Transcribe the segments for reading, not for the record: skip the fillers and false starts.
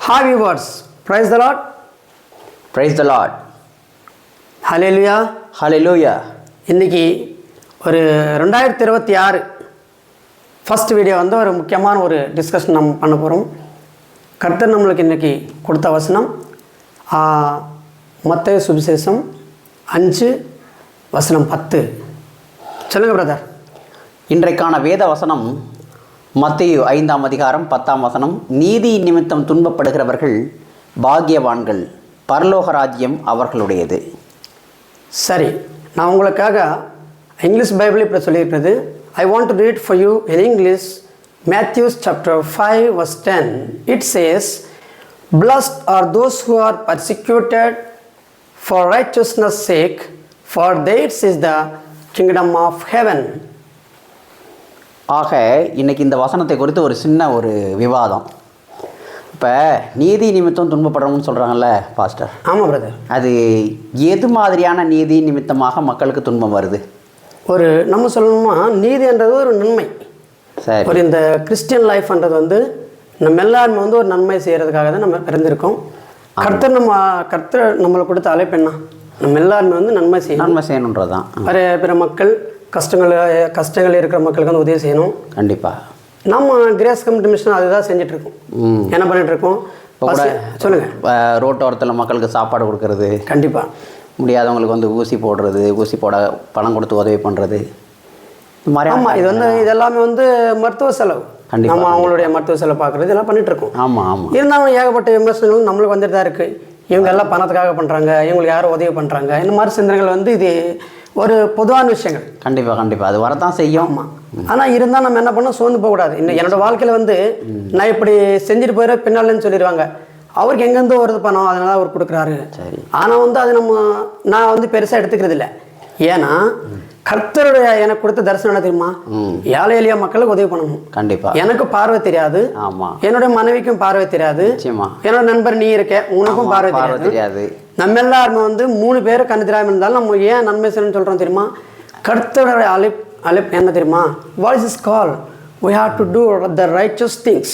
Hi viewers, praise the Lord. Praise the Lord. Hallelujah. Hallelujah. இன்னைக்கு ஒரு 2026 first video வந்து ஒரு முக்கியமான ஒரு டிஸ்கஷன் நம்ம பண்ண போகிறோம். கர்த்தர் நம்மளுக்கு இன்றைக்கி கொடுத்த வசனம் மத்தேயு சுவிசேஷம் 5:10. சொல்லுங்கள் பிரதர். இன்றைக்கான வேத வசனம் மத்தேயு 5:10. நீதி நிமித்தம் துன்பப்படுகிறவர்கள் பாக்கியவான்கள், பரலோக ராஜ்யம் அவர்களுடையது. சரி, நான் உங்களுக்காக இங்கிலீஷ் பைபிள் இப்படி சொல்லியிருக்கிறது. I want to read for you in English Matthew chapter 5:10. It says, "Blessed are those who are persecuted for righteousness' sake, for theirs is the kingdom of heaven." ஆக இன்னைக்கு இந்த வசனத்தை குறித்து ஒரு சின்ன ஒரு விவாதம். இப்போ நீதி நிமித்தம் துன்பப்படுறோம்னு சொல்கிறாங்கல்ல பாஸ்டர். ஆமாம் பிரதர். அது எது மாதிரியான நீதி நிமித்தமாக மக்களுக்கு துன்பம் வருது? ஒரு நம்ம சொல்லணுமா, நீதின்றது ஒரு நன்மை. சரி. ஒரு இந்த கிறிஸ்டியன் லைஃப்ன்றது வந்து நம்ம எல்லாருமே வந்து ஒரு நன்மை செய்கிறதுக்காக தான் நம்ம பிறந்திருக்கோம். கர்த்தர் நம்மளை கொடுத்த அழைப்பு என்ன? நம்ம எல்லாருமே வந்து நன்மை செய்யணுன்றது தான். பிற மக்கள் கஷ்டங்கள் இருக்கிற மக்களுக்கு வந்து உதவி செய்யணும். கண்டிப்பாக நம்ம கிரேஸ் கமிட்டி மிஷன் அதுதான் செஞ்சிட்ருக்கோம். என்ன பண்ணிகிட்ருக்கோம்? சொல்லுங்கள். ரோட்டோரத்தில் மக்களுக்கு சாப்பாடு கொடுக்கறது, கண்டிப்பாக முடியாதவங்களுக்கு வந்து ஊசி போடுறது, ஊசி போட பணம் கொடுத்து உதவி பண்ணுறது, இந்த மாதிரி. ஆமாம், இது வந்து இதெல்லாமே வந்து மருத்துவ செலவு. நம்ம அவங்களுடைய மருத்துவ செலவு பார்க்குறது இதெல்லாம் பண்ணிகிட்ருக்கோம். ஆமாம் ஆமாம். இருந்தாலும் ஏகப்பட்ட விமர்சனங்கள் நம்மளுக்கு வந்துட்டு தான் இருக்குது. இவங்க எல்லாம் பணத்துக்காக பண்ணுறாங்க, இவங்களுக்கு யாரும் உதவி பண்ணுறாங்க, இந்த மாதிரி சிந்தனைகள் வந்து இது ஒரு பொதுவான விஷயங்கள். கண்டிப்பாக அது வரத்தான் செய்யும். ஆமாம். ஆனால் இருந்தால் நம்ம என்ன பண்ணோம், சோர்ந்து போகக்கூடாது. இன்னும் என்னோடய வாழ்க்கையில் வந்து நான் இப்படி செஞ்சுட்டு போயிட பின்னாலன்னு சொல்லிடுவாங்க. அவருக்கு எங்கேருந்து வருது பணம், அதனால அவர் கொடுக்குறாரு. சரி. ஆனால் வந்து அது நான் வந்து பெருசாக எடுத்துக்கிறது இல்லை. ஏன்னா கர்த்தருடைய எனக்கு கொடுத்த தரிசனம் என்ன தெரியுமா? ஏழை எளிய மக்களுக்கு உதவி பண்ணணும். கண்டிப்பாக. எனக்கு பார்வை தெரியாது. ஆமாம். என்னுடைய மனைவிக்கும் பார்வை தெரியாது. என்னோட நண்பர் நீ இருக்க, உனக்கும் பார்வை தெரியாது. நம்ம எல்லாருமே வந்து 3 பேர் கண்ணு தெரியாமல் இருந்தாலும் நம்ம ஏன் நன்மை செய்யணும்னு சொல்கிறோம் தெரியுமா? கர்த்தருடைய அழைப்பு என்ன தெரியுமா? What is call? we have to do the righteous things.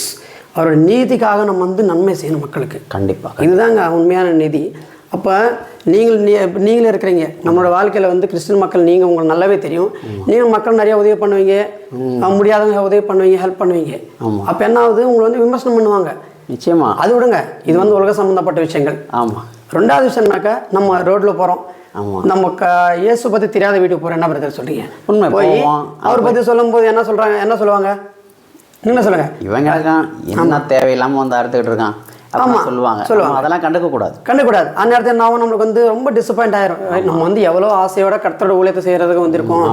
அவரோட நீதிக்காக நம்ம வந்து நன்மை செய்யணும் மக்களுக்கு. கண்டிப்பாக. இதுதாங்க உண்மையான நீதி. அப்போ நீங்களே இருக்கிறீங்க நம்மளோட வாழ்க்கையில் வந்து கிறிஸ்டின் மக்கள், நீங்கள் உங்களுக்கு நல்லாவே தெரியும். நீங்கள் மக்கள் நிறையா உதவி பண்ணுவீங்க, முடியாதவங்க உதவி பண்ணுவீங்க, ஹெல்ப் பண்ணுவீங்க. அப்போ என்ன ஆகுது, உங்களை வந்து விமர்சனம் பண்ணுவாங்க. நிச்சயமா. அது விடுங்க, இது வந்து உலக சம்மந்தப்பட்ட விஷயங்கள். ஆமாம். 2வது விஷயம்னாக்கா, நம்ம ரோட்டில் போகிறோம், நம்ம இயேசு பற்றி தெரியாத வீட்டுக்கு போகிறோம். என்ன பிரதர் சொல்கிறீங்க? உண்மை. போய் அவர் பற்றி சொல்லும்போது என்ன சொல்லுவாங்க? நீங்கள் சொல்லுங்கள். இவங்க என்ன தேவையில்லாமல் வந்து அறுத்துக்கிட்டு இருக்கான் சொல்லுவாங்க. அதெல்லாம் கண்டுக்கூடாது. அந்த நேரத்தில் நம்மளுக்கு வந்து ரொம்ப டிசப்பாயிண்ட் ஆயிரும். நம்ம வந்து எவ்வளோ ஆசையோட கர்த்தரோட ஊழியத்தை செய்கிறதுக்கு வந்திருக்கோம்.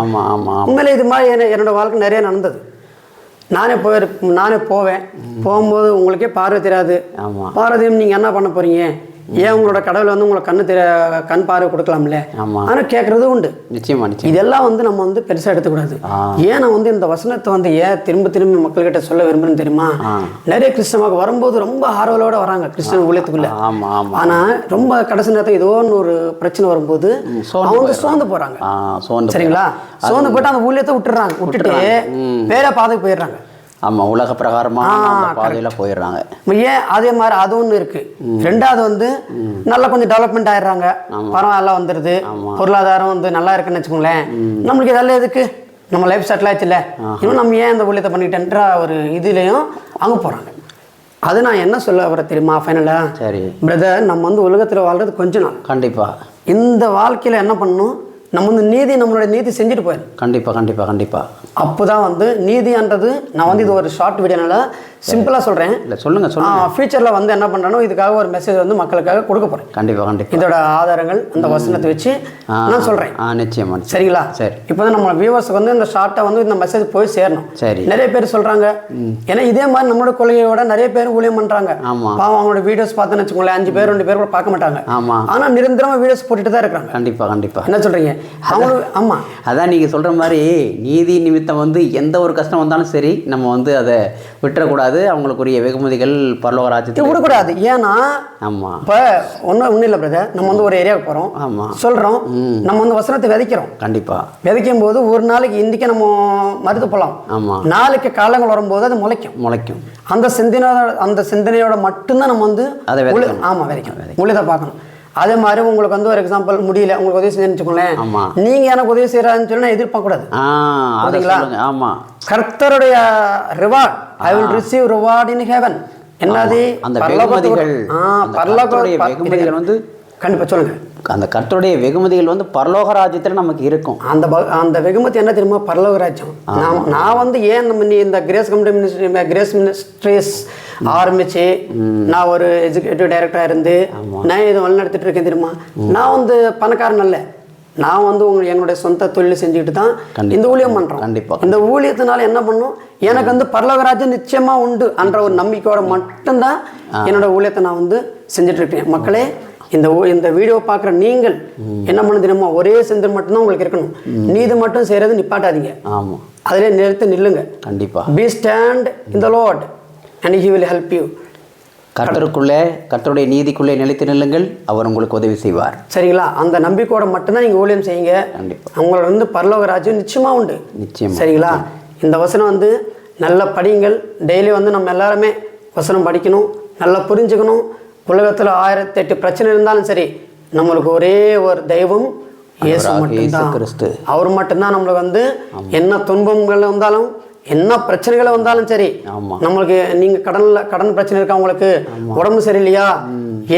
உண்மையிலே இது மாதிரி என்னோட வாழ்க்கை நிறைய நடந்தது. நானே போவேன். போகும்போது உங்களுக்கே பார்வை தெரியாது. பார்வதியும் நீங்கள் என்ன பண்ண போகிறீங்க? ஏன் உங்களோட கடவுள் வந்து உங்களுக்கு கண் பார்வை கொடுக்கலாம்ல? ஆனால் கேட்குறது உண்டு. நிச்சயமா. இதெல்லாம் வந்து நம்ம வந்து பெருசாக எடுத்துக்கூடாது. ஏன் நான் வந்து இந்த வசனத்தை வந்து ஏன் திரும்ப மக்கள்கிட்ட சொல்ல விரும்புறேன்னு தெரியுமா? நிறைய கிறிஸ்தவமாக வரும்போது ரொம்ப ஆர்வலோட வராங்க கிறிஸ்தவ ஊழியத்துக்குள்ள. ஆனால் ரொம்ப கடைசி நேரத்தில் ஏதோ ஒரு பிரச்சனை வரும்போது அவங்க சோர்ந்து போகிறாங்க. சரிங்களா? சோர்ந்து போட்டு அந்த ஊழியத்தை விட்டுட்டு வேற பாதைக்கு போயிடுறாங்க. ஆமாம், உலக பிரகாரமாக பாதையில் போயிடுறாங்க. ஏன் அதே மாதிரி அது ஒன்று இருக்குது. 2வது வந்து நல்லா கொஞ்சம் டெவலப்மெண்ட் ஆயிடுறாங்க, பரவாயில்ல வந்துடுது, பொருளாதாரம் வந்து நல்லா இருக்குன்னு வச்சுக்கோங்களேன். நம்மளுக்கு இதெல்லாம் எதுக்கு, நம்ம லைஃப் செட்டில் ஆச்சுல்ல, இன்னும் நம்ம ஏன் இந்த ஊழியத்தை பண்ணிட்டேன்ற ஒரு இதுலேயும் அங்கே போகிறாங்க. அது நான் என்ன சொல்ல வர தெரியுமா ஃபைனலாக? சரி பிரதர், நம்ம வந்து உலகத்தில் வாழ்கிறது கொஞ்ச நாள். கண்டிப்பாக. இந்த வாழ்க்கையில் என்ன பண்ணணும், நம்ம வந்து நம்மளோட நீதி செஞ்சுட்டு போயிடும். கண்டிப்பாக. அப்போ தான் வந்து நீதின்றது, நான் வந்து இது ஒரு ஷார்ட் வீடியோனால சிம்பிளாக சொல்கிறேன். சொல்லுங்க. ஃபியூச்சரில் வந்து என்ன பண்ணுறேனோ இதுக்காக ஒரு மெசேஜ் வந்து மக்களுக்காக கொடுக்க போகிறேன். கண்டிப்பாக. இதோட ஆதாரங்கள் அந்த வசனத்தை வச்சு நான் சொல்கிறேன். நிச்சயமா. சரிங்களா? சரி. இப்போ வந்து நம்ம வியூவர்ஸுக்கு வந்து இந்த ஷார்ட்டாக வந்து இந்த மெசேஜ் போய் சேரணும். சரி. நிறைய பேர் சொல்கிறாங்க, ஏன்னா இதே மாதிரி நம்மளோட கொள்கையோட நிறைய பேர் ஊழியம் பண்ணுறாங்க. பாவம், அவங்களோட வீடியோஸ் பார்த்தோன்னு வச்சுக்கோங்களேன், 5 பேர் 2 பேர் கூட பார்க்க மாட்டாங்க. ஆனால் நிரந்தரமாக வீடியோஸ் போட்டுட்டு தான் இருக்கிறாங்க. கண்டிப்பாக. என்ன சொல்கிறீங்க? ஆமாம், அதான் நீங்கள் சொல்கிற மாதிரி நீதி நிமித்தம் வந்து எந்த ஒரு கஷ்டம் வந்தாலும் சரி, நம்ம வந்து அதை விட்டுறக்கூடாது. விடக்கூடாது, அவங்களுக்குரிய வெகுமதிகள் பரலோக ராஜ்யத்தில் விடக்கூடாது. ஏன்னா ஆமாம், இப்போ ஒன்றும் இல்லை பிரதர், நம்ம வந்து ஒரு ஏரியாவுக்கு போகிறோம், ஆமாம், சொல்கிறோம், நம்ம வந்து வசனத்தை விதைக்கிறோம். கண்டிப்பாக விதைக்கும் போது ஒரு நாளைக்கு இன்றைக்கி நம்ம மறுத்து போகலாம், ஆமாம், நாளைக்கு காலங்கள் வரும்போது அது முளைக்கும். அந்த சிந்தனையோட மட்டும்தான் நம்ம வந்து அதை விதைக்கணும். ஆமாம், விதைக்கணும், முழுதை பார்க்கணும். அதே மாதிரி உங்களுக்கு வந்து ஒரு எக்ஸாம்பிள் முடியல, உங்களுக்கு உதவி செஞ்சுன்னு வச்சுக்கோங்களேன், நீங்க எனக்கு உதவி செய்யறான்னு சொல்லி நான் எதிர்பார்க்க கூடாது. ஆமா, கர்த்தருடைய reward, I will receive reward in heaven. என்னது அந்த வெகுமதிகள், வெகுமதிகள் வந்து கண்டிப்பா சொல்லுங்க. அந்த கர்த்தருடைய வெகுமதிகள் வந்து பரலோக ராஜ்யத்தில் நமக்கு இருக்கும். அந்த வெகுமதி என்ன தெரியுமா? பரலோக ராஜ்யம். நான் வந்து ஏன் நம்ம நீ இந்த கிரேஸ் மினிஸ்ட்ரிஸ் ஆரம்பிச்சு நான் ஒரு எஜுகேட்டிவ் டைரக்டராக இருந்து நான் இதை வழிநடத்திட்டு இருக்கேன் தெரியுமா? நான் வந்து பணக்காரன் அல்ல, நான் வந்து என்னுடைய சொந்த தொழில் செஞ்சுக்கிட்டு தான் இந்த ஊழியம் பண்றோம். கண்டிப்பாக இந்த ஊழியத்தினால என்ன பண்ணும், எனக்கு வந்து பரலோக ராஜ்யம் நிச்சயமா உண்டு என்ற ஒரு நம்பிக்கையோட மட்டும்தான் என்னோட ஊழியத்தை நான் வந்து செஞ்சுட்டு இருக்கேன். மக்களே, இந்த வீடியோ பார்க்குற நீங்கள் என்ன பண்ண தெரியுமா? ஒரே சிந்தனை மட்டும்தான் உங்களுக்கு இருக்கணும். நீதி மட்டும் செய்யறது நிப்பாட்டாதீங்க. ஆமாம், அதிலே நிறுத்தி நில்லுங்க. கண்டிப்பாக be stand in the Lord and he will help you. கர்த்தருடைய நீதிக்குள்ளே நிலைத்து நில்லுங்கள், அவர் உங்களுக்கு உதவி செய்வார். சரிங்களா? அந்த நம்பிக்கையோட மட்டும்தான் நீங்கள் ஊழியம் செய்யுங்க. கண்டிப்பாக உங்களோட வந்து பரலோக ராஜ்யம் நிச்சயமாக உண்டு. நிச்சயம். சரிங்களா? இந்த வசனம் வந்து நல்லா படிங்கள். டெய்லி வந்து நம்ம எல்லாருமே வசனம் படிக்கணும், நல்லா புரிஞ்சுக்கணும். உலகத்தில் 1008 பிரச்சனை இருந்தாலும் சரி, நம்மளுக்கு ஒரே ஒரு தெய்வம் இயேசு மட்டும்தான். அவர் மட்டும்தான் நம்மளுக்கு வந்து என்ன துன்பங்கள் வந்தாலும் என்ன பிரச்சனைகள் வந்தாலும் சரி, நம்மளுக்கு நீங்க கடன் பிரச்சனை இருக்கா, உங்களுக்கு உடம்பு சரியில்லையா,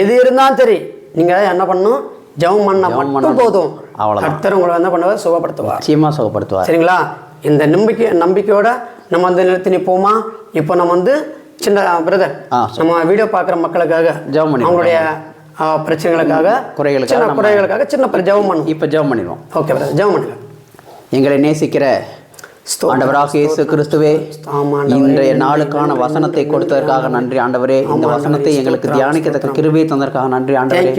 எது இருந்தாலும் சரி, நீங்க என்ன பண்ணணும்? ஜெபம் பண்ண மட்டும் போதும். கர்த்தர் உங்களை என்ன பண்ணுவார்? சுகப்படுத்துவார். நிச்சயமா சுகப்படுத்துவார். சரிங்களா? இந்த நம்பிக்கையோட நம்ம வந்து நிறுத்தி நிற்போமா? இப்போ நம்ம வந்து சின்ன பிரதர், நம்ம வீடியோ பார்க்குற மக்களுக்காக, அவங்களுடைய பிரச்சனைகளுக்காக, குறைகளுக்காக சின்ன ஜெபம் பண்ணுவோம். இப்போ ஜெபம் பண்ணிடுவோம். ஓகே பிரதர், ஜெபம் பண்ணுங்க. எங்களை நேசிக்கிற ஆண்டவராக இயேசு கிறிஸ்துவே, இன்றைய நாளுக்கான வசனத்தை கொடுத்ததற்காக நன்றி ஆண்டவரே. இந்த வசனத்தை எங்களுக்கு தியானிக்கத்தக்க கிருபையை தந்ததற்காக நன்றி ஆண்டவரே.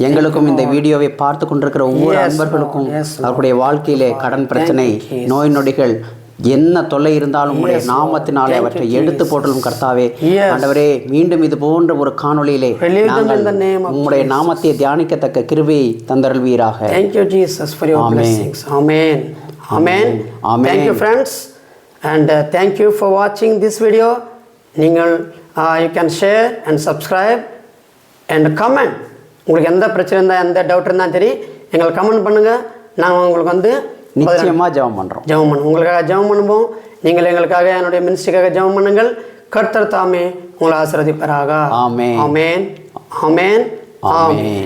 எங்களுக்கும் இந்த வீடியோவை பார்த்து கொண்டிருக்கிற ஒவ்வொரு அன்பர்களுக்கும் அவருடைய வாழ்க்கையிலே கடன் பிரச்சனை, நோய் நொடிகள், என்ன தொல்லை இருந்தாலும் உங்களுடைய நாமத்தினாலே அவற்றை எடுத்து போட்டலும் கர்த்தாவே ஆண்டவரே, மீண்டும் இது போன்ற ஒரு காணொளியிலே உங்களுடைய நாமத்தை தியானிக்கத்தக்க கிருபையை தந்தருள்வீராக. Amen. Thank you friends, and thank you for watching this video. You can share and subscribe and comment. உங்களுக்கு எந்த பிரச்சனை இருந்தால், எந்த டவுட் இருந்தாலும் சரி, எங்களுக்கு கமெண்ட் பண்ணுங்க. நாங்கள் உங்களுக்கு வந்து நிச்சயமாக ஜெபம் பண்ணுவோம். உங்களுக்காக ஜெபம் பண்ணுவோம். நீங்கள் எங்களுக்காக, என்னுடைய மினிஸ்ட்ரிக்காக ஜெபம் பண்ணுங்கள். கர்த்தர் தாமே உங்களை ஆசீர்வதிப்பாராக. ஆமென். ஆமென். ஆமென். ஆமென்.